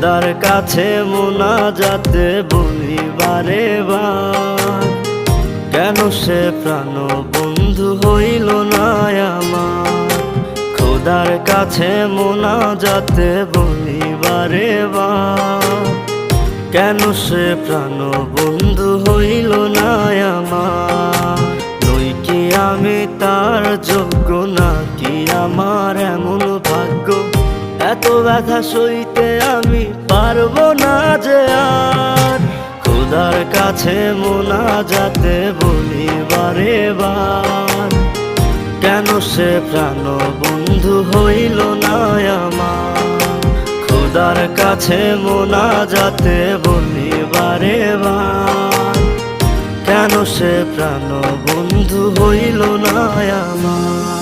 খোদার কাছে মোনাজাতে বলি বারে বার, কেন সে প্রাণ বন্ধু হইল না আমার। খোদার কাছে মোনাজাতে বলি বারে বার, কেন সে প্রাণ বন্ধু হইল না আমার। নই কি আমি তার যোগ্য, নাকি আমার এমন ভাগ্য, এত ব্যথা সইতে আমি পারবো না যে আর। খোদার কাছে মোনাজাতে বলি বারে বার, কেন সে প্রাণ বন্ধু হইল না আমার। খোদার কাছে মোনাজাতে বলি বারে বার, কেন সে প্রাণ বন্ধু হইল না আমার।